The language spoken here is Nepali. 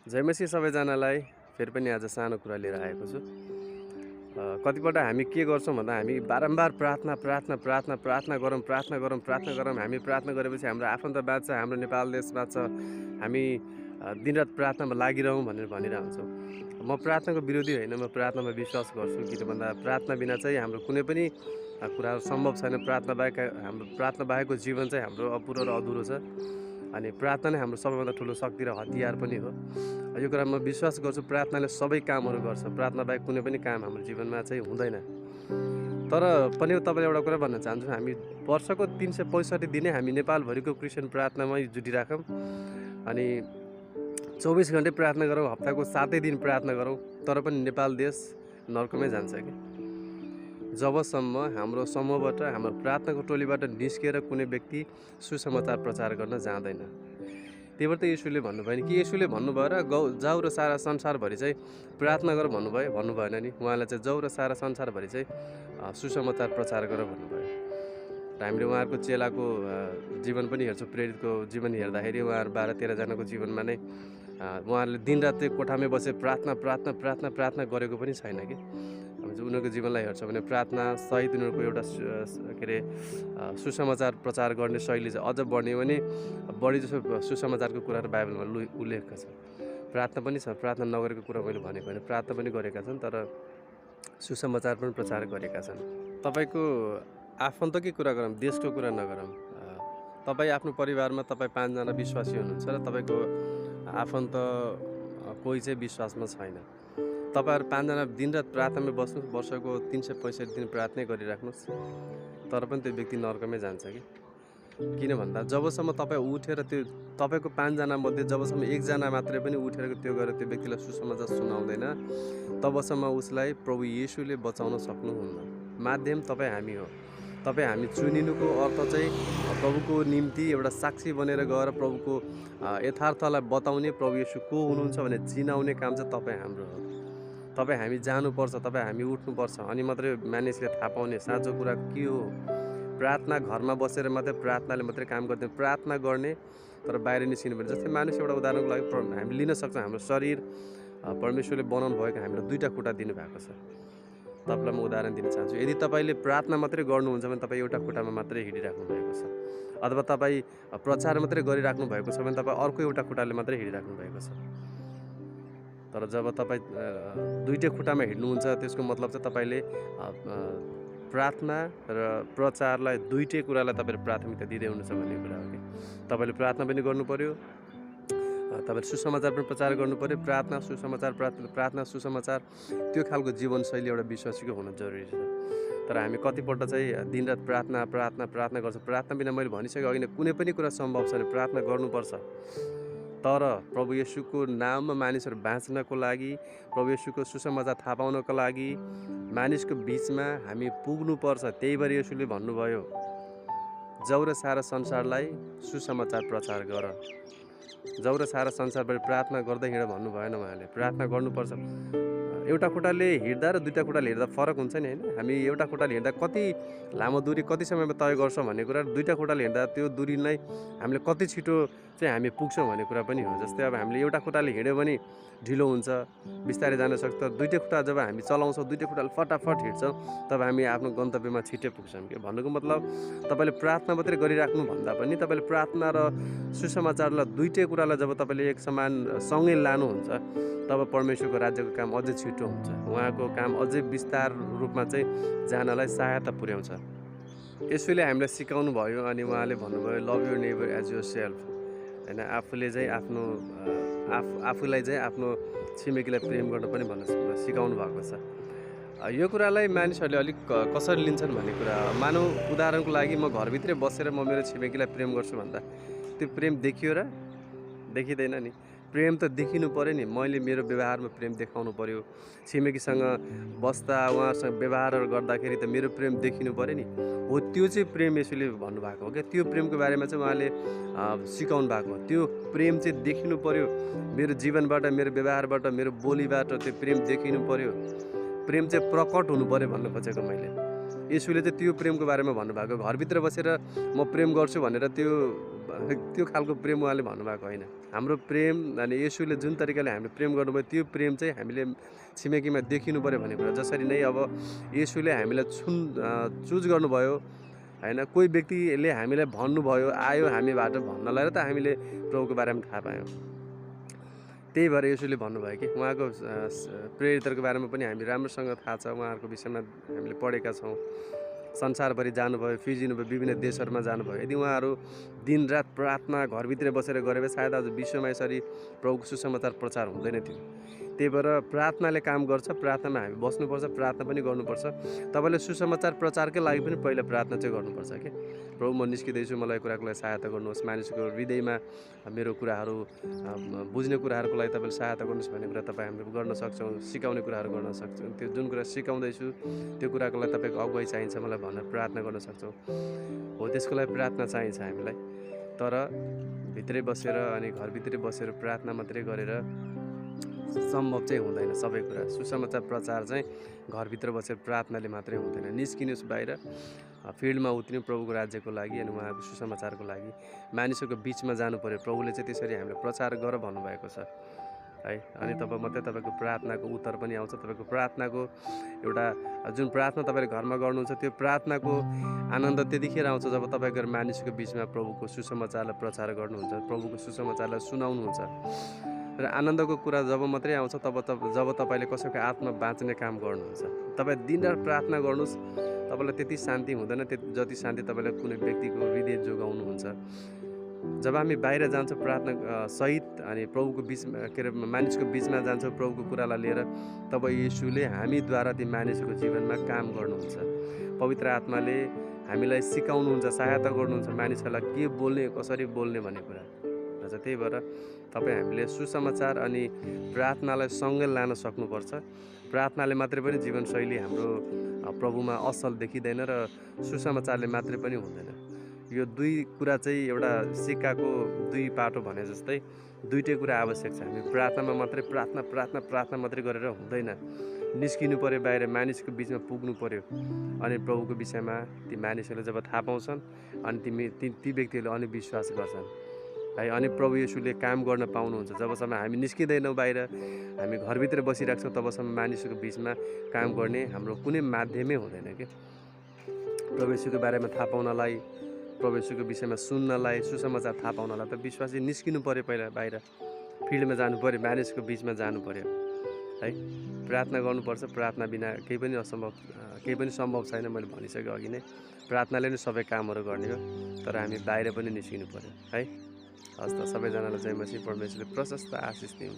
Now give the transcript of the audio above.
जय मसी सबैजनालाई फेरि पनि आज सानो कुरा लिएर आएको छु। कतिपल्ट हामी के गर्छौँ भन्दा हामी बारम्बार प्रार्थना प्रार्थना प्रार्थना प्रार्थना गरौँ प्रार्थना गरौँ प्रार्थना गरौँ। हामी प्रार्थना गरेपछि हाम्रो आफन्त बाँच्छ, हाम्रो नेपाल देश बाँच्छ, हामी दिनरात प्रार्थनामा लागिरहौँ भनेर भनिरहन्छौँ। म प्रार्थनाको विरोधी होइन, म प्रार्थनामा विश्वास गर्छु। किन भन्दा प्रार्थना बिना चाहिँ हाम्रो कुनै पनि कुराहरू सम्भव छैन। हाम्रो प्रार्थना बाहेकको जीवन चाहिँ हाम्रो अपुरो र अधुरो छ। अनि प्रार्थना नै हाम्रो सबैभन्दा ठुलो शक्ति र हतियार पनि हो। यो कुरा म विश्वास गर्छु, प्रार्थनाले सबै कामहरू गर्छ। प्रार्थना बाहेक कुनै पनि काम हाम्रो जीवनमा चाहिँ हुँदैन। तर पनि तपाईँलाई एउटा कुरा भन्न चाहन्छु, हामी वर्षको 365 दिनै हामी नेपालभरिको क्रिस्चियन प्रार्थनामै जुटिराखौँ। अनि 24 घन्टै प्रार्थना गरौँ, हप्ताको 7 दिन प्रार्थना गरौँ, तर पनि नेपाल देश नर्कमै जान्छ कि जबसम्म हाम्रो समूहबाट, हाम्रो प्रार्थनाको टोलीबाट निस्किएर कुनै व्यक्ति सुसमाचार प्रचार गर्न जाँदैन। त्यही भएर त येशूले भन्नुभयो नि, कि येशूले भन्नुभयो र जाऊ र सारा संसारभरि चाहिँ प्रार्थना गर भन्नुभयो, भन्नु भएन नि। उहाँले चाहिँ जाऊ र सारा संसारभरि चाहिँ सुसमाचार प्रचार गर भन्नुभयो। र हामीले उहाँहरूको चेलाको जीवन पनि हेर्छौँ। प्रेरितको जीवन हेर्दाखेरि उहाँहरू 12-13 जनाको जीवनमा नै उहाँहरूले दिनरात चाहिँ कोठामै बसेर प्रार्थना प्रार्थना प्रार्थना प्रार्थना गरेको पनि छैन कि। उनीहरूको जीवनलाई हेर्छ भने प्रार्थना सहित उनीहरूको एउटा के अरे सुसमाचार प्रचार गर्ने शैली चाहिँ अझ बढ्ने भने बढी जसो सुसमाचारको कुराहरू बाइबलमा उल्लेख छ। प्रार्थना पनि छ, प्रार्थना नगरेको कुरा मैले भनेको होइन, प्रार्थना पनि गरेका छन्, तर सुसमाचार पनि प्रचार गरेका छन्। तपाईँको आफन्तकै कुरा गरौँ, देशको कुरा नगरौँ। तपाईँ आफ्नो परिवारमा तपाईँ 5 जना विश्वासी हुनुहुन्छ र तपाईँको आफन्त कोही चाहिँ विश्वासमा छैन। तपाईँहरू 5 जना दिनरात प्रार्थनामा बस्नुहोस्, वर्षको 365 दिन प्रार्थनै गरिराख्नुहोस्, तर पनि त्यो व्यक्ति नर्कमै जान्छ कि। किन भन्दा जबसम्म तपाईँ उठेर त्यो तपाईँको 5 जना मध्ये जबसम्म 1 जना मात्रै पनि उठेर त्यो गरेर त्यो व्यक्तिलाई सुसमाचार सुनाउँदैन, तबसम्म उसलाई प्रभु येशूले बचाउन सक्नुहुन्न। माध्यम तपाईँ हामी हो। तपाईँ हामी चुनिनुको अर्थ चाहिँ प्रभुको निम्ति एउटा साक्षी बनेर गएर प्रभुको यथार्थलाई बताउने, प्रभु येशू को हुनुहुन्छ भने चिनाउने काम चाहिँ तपाईँ हाम्रो हो। तपाईँ हामी जानुपर्छ, तपाईँ हामी उठ्नुपर्छ, अनि मात्रै मानिसले थाहा पाउने साँचो कुरा के हो। प्रार्थना घरमा बसेर मात्रै प्रार्थनाले मात्रै काम गर्दैन, प्रार्थना गर्ने तर बाहिर निस्किनु पर्छ। जस्तै मानिस एउटा उदाहरणको लागि हामी लिन सक्छौँ, हाम्रो शरीर परमेश्वरले बनाउनु भएको हामीलाई 2टा खुट्टा दिनुभएको छ। तपाईँलाई म उदाहरण दिन चाहन्छु। यदि तपाईँले प्रार्थना मात्रै गर्नुहुन्छ भने तपाईँ एउटा खुट्टामा मात्रै हिँडिराख्नु भएको छ, अथवा तपाईँ प्रचार मात्रै गरिराख्नु भएको छ भने तपाईँ अर्को एउटा खुट्टाले मात्रै हिँडिराख्नु भएको छ। तर जब तपाईँ 2टै खुट्टामा हिँड्नुहुन्छ, त्यसको मतलब चाहिँ तपाईँले प्रार्थना र प्रचारलाई 2टै कुरालाई तपाईँले प्राथमिकता दिँदै हुनुहुन्छ भन्ने कुरा हो कि। तपाईँले प्रार्थना पनि गर्नु पर्यो, तपाईँले सुसमाचार पनि प्रचार गर्नु पर्यो। प्रार्थना सुसमाचार, प्रार्थना सुसमाचार, त्यो खालको जीवनशैली एउटा विश्वासीको हुन जरुरी छ। तर हामी कतिपल्ट चाहिँ दिनरात प्रार्थना प्रार्थना प्रार्थना गर्छौँ। प्रार्थना बिना मैले भनिसकेँ अघि नै कुनै पनि कुरा सम्भव छैन। प्रार्थना गर्नुपर्छ, तर प्रभु येशूको नाममा मानिसहरू बाँच्नको लागि, प्रभु येशूको सुसमाचार थाहा पाउनको लागि मानिसको बिचमा हामी पुग्नुपर्छ। त्यही भएर येशूले भन्नुभयो, जाऊ र सारा संसारलाई सुसमाचार प्रचार गर। जाऊ र सारा संसारभरि प्रार्थना गर्दै हिँड भन्नु भएन उहाँले। प्रार्थना गर्नुपर्छ। एउटा खुट्टाले हिँड्दा र 2टा खुट्टाले हिँड्दा फरक हुन्छ नि, होइन? हामी एउटा खुट्टाले हिँड्दा कति लामो दूरी कति समयमा तय गर्छौँ भन्ने कुरा, 2टा खुट्टाले हिँड्दा त्यो दूरीलाई हामीले कति छिटो चाहिँ हामी पुग्छौँ भन्ने कुरा पनि हो। जस्तै अब हामीले एउटा खुट्टाले हिँड्यो भने ढिलो हुन्छ, बिस्तारै जान सक्छ। तर 2टै खुट्टा जब हामी चलाउँछौँ, 2टै खुट्टाले फटाफट हिँड्छौँ, तब हामी आफ्नो गन्तव्यमा छिट्टै पुग्छौँ कि। भन्नुको मतलब तपाईँले प्रार्थना मात्रै गरिराख्नु भन्दा पनि तपाईँले प्रार्थना र सुसमाचारलाई 2टै कुरालाई जब तपाईँले एक समान सँगै लानुहुन्छ, तब परमेश्वरको राज्यको काम अझै छिटो हुन्छ। उहाँको काम अझै विस्तार रूपमा चाहिँ जानलाई सहायता पुर्याउँछ। यसैले हामीलाई सिकाउनु भयो, अनि उहाँले भन्नुभयो, love your neighbour as yourself, होइन? आफूले चाहिँ आफूलाई चाहिँ आफ्नो छिमेकीलाई प्रेम गर्न पनि भन्न सिकाउनु भएको छ। यो कुरालाई मानिसहरूले अलिक कसरी लिन्छन् भन्ने कुरा, मानौ उदाहरणको लागि म घरभित्रै बसेर म मेरो छिमेकीलाई प्रेम गर्छु भन्दा त्यो प्रेम देखियो र देखिँदैन नि। प्रेम त देखिनु पऱ्यो नि। मैले मेरो व्यवहारमा प्रेम देखाउनु पऱ्यो। छिमेकीसँग बस्दा उहाँसँग व्यवहारहरू गर्दाखेरि त मेरो प्रेम देखिनु पऱ्यो नि। हो, त्यो चाहिँ प्रेम यसैले भन्नुभएको हो क्या। त्यो प्रेमको बारेमा चाहिँ उहाँले सिकाउनु भएको हो। त्यो प्रेम चाहिँ देखिनु पऱ्यो, मेरो जीवनबाट, मेरो व्यवहारबाट, मेरो बोलीबाट त्यो प्रेम देखिनु पऱ्यो। प्रेम चाहिँ प्रकट हुनु पऱ्यो भन्नु खोजेको मैले। येशूले चाहिँ त्यो प्रेमको बारेमा भन्नुभएको, घरभित्र बसेर म प्रेम गर्छु भनेर त्यो खालको प्रेम उहाँले भन्नुभएको होइन। हाम्रो प्रेम अनि येशूले जुन तरिकाले हामीले प्रेम गर्नुभयो त्यो प्रेम चाहिँ हामीले छिमेकीमा देखिनु पऱ्यो भन्ने कुरा। जसरी नै अब येशूले हामीलाई चुज गर्नुभयो होइन, कोही व्यक्तिले हामीलाई भन्नुभयो, आयो हामीबाट भन्नलाई र त हामीले प्रभुको बारेमा थाहा पायौँ। त्यही भएर येशूले भन्नुभयो कि उहाँको प्रेरितहरूको बारेमा पनि हामी राम्रोसँग थाहा छ, उहाँहरूको विषयमा हामीले पढेका छौँ। संसारभरि जानुभयो, फिजिनुभयो, विभिन्न देशहरूमा जानुभयो। यदि उहाँहरू दिनरात प्रार्थना घरभित्रै बसेर गरे भए सायद आज विश्वमा यसरी प्रभुको सुसमाचार प्रचार हुँदैन थियो। त्यही भएर प्रार्थनाले काम गर्छ, प्रार्थनामा हामी बस्नुपर्छ, प्रार्थना पनि गर्नुपर्छ। तपाईँले सुसमाचार प्रचारकै लागि पनि पहिला प्रार्थना चाहिँ गर्नुपर्छ कि प्रभु म निस्किँदैछु, मलाई कुराको लागि सहायता गर्नुहोस्, मानिसको हृदयमा मेरो कुराहरू बुझ्ने कुराहरूको लागि तपाईँले सहायता गर्नुहोस् भन्ने कुरा तपाईँ हामीले गर्न सक्छौँ, सिकाउने कुराहरू गर्न सक्छौँ। त्यो जुन कुरा सिकाउँदैछु त्यो कुराको लागि तपाईँको अगुवाई चाहिन्छ मलाई भनेर प्रार्थना गर्न सक्छौँ। हो, त्यसको लागि प्रार्थना चाहिन्छ हामीलाई। तर भित्रै बसेर अनि घरभित्रै बसेर प्रार्थना मात्रै गरेर सम्भव चाहिँ हुँदैन सबै कुरा। सुसमाचार प्रचार चाहिँ घरभित्र बसेर प्रार्थनाले मात्रै हुँदैन। निस्किनुहोस् बाहिर, फिल्डमा उत्रिनु प्रभुको राज्यको लागि अनि उहाँको सुसमाचारको लागि मानिसहरूको बिचमा जानु पर्यो। प्रभुले चाहिँ त्यसरी हामीले प्रचार गर भन्नुभएको छ है। अनि मात्रै तपाईँको प्रार्थनाको उत्तर पनि आउँछ। तपाईँको प्रार्थनाको एउटा जुन प्रार्थना तपाईँले घरमा गर्नुहुन्छ त्यो प्रार्थनाको आनन्द त्यतिखेर आउँछ जब तपाईँ गएर मानिसको बिचमा प्रभुको सुसमाचारलाई प्रचार गर्नुहुन्छ, प्रभुको सुसमाचारलाई सुनाउनुहुन्छ। र आनन्दको कुरा जब मात्रै आउँछ जब तपाईँले कसैको आत्मा बाँच्ने काम गर्नुहुन्छ। तपाईँ दिनरात प्रार्थना गर्नुहोस्, तपाईँलाई त्यति शान्ति हुँदैन जति शान्ति तपाईँलाई कुनै व्यक्तिको हृदय जोगाउनुहुन्छ। जब हामी बाहिर जान्छौँ प्रार्थना सहित अनि प्रभुको बिचमा मानिसको बिचमा जान्छौँ प्रभुको कुरालाई लिएर, तब येशूले हामीद्वारा ती मानिसको जीवनमा काम गर्नुहुन्छ। पवित्र आत्माले हामीलाई सिकाउनुहुन्छ, सहायता गर्नुहुन्छ मानिसहरूलाई के बोल्ने, कसरी बोल्ने भन्ने कुरा। त्यही भएर हामीले सुसमाचार अनि प्रार्थनालाई सँगै लान सक्नुपर्छ। प्रार्थनाले मात्रै पनि जीवनशैली हाम्रो प्रभुमा असल देखिँदैन र सुसमाचारले मात्रै पनि हुँदैन। यो दुई कुरा चाहिँ एउटा सिक्काको दुई पाटो भने जस्तै दुईटै कुरा आवश्यक छ। हामी प्रार्थनामा मात्रै प्रार्थना मात्रै गरेर हुँदैन। निस्किनु पर्यो बाहिर, मानिसको बिचमा पुग्नु पर्यो। अनि प्रभुको विषयमा ती मानिसहरूले जब थाहा पाउँछन् अनि ती व्यक्तिहरूले अनि विश्वास गर्छन् है। अनि प्रभु येशूले काम गर्न पाउनुहुन्छ। जबसम्म हामी निस्किँदैनौँ बाहिर, हामी घरभित्र बसिरहेको छौँ, तबसम्म मानिसको बिचमा काम गर्ने हाम्रो कुनै माध्यमै हुँदैन कि। प्रभु येशूको बारेमा थाहा पाउनलाई, प्रभु येशूको विषयमा सुन्नलाई, सुसमाचार थाहा पाउनलाई त विश्वासी निस्किनु पर्यो पहिला बाहिर, फिल्डमा जानु पर्यो, मानिसको बिचमा जानु पर्यो है। प्रार्थना गर्नुपर्छ। प्रार्थना बिना केही पनि सम्भव छैन। मैले भनिसकेँ अघि नै, प्रार्थनाले नै सबै कामहरू गर्ने हो। तर हामी बाहिर पनि निस्किनु पर्यो है। हस् त, सबैजनालाई जय मसीह। परमेश्वरले प्रशस्त आशिष दिउन्।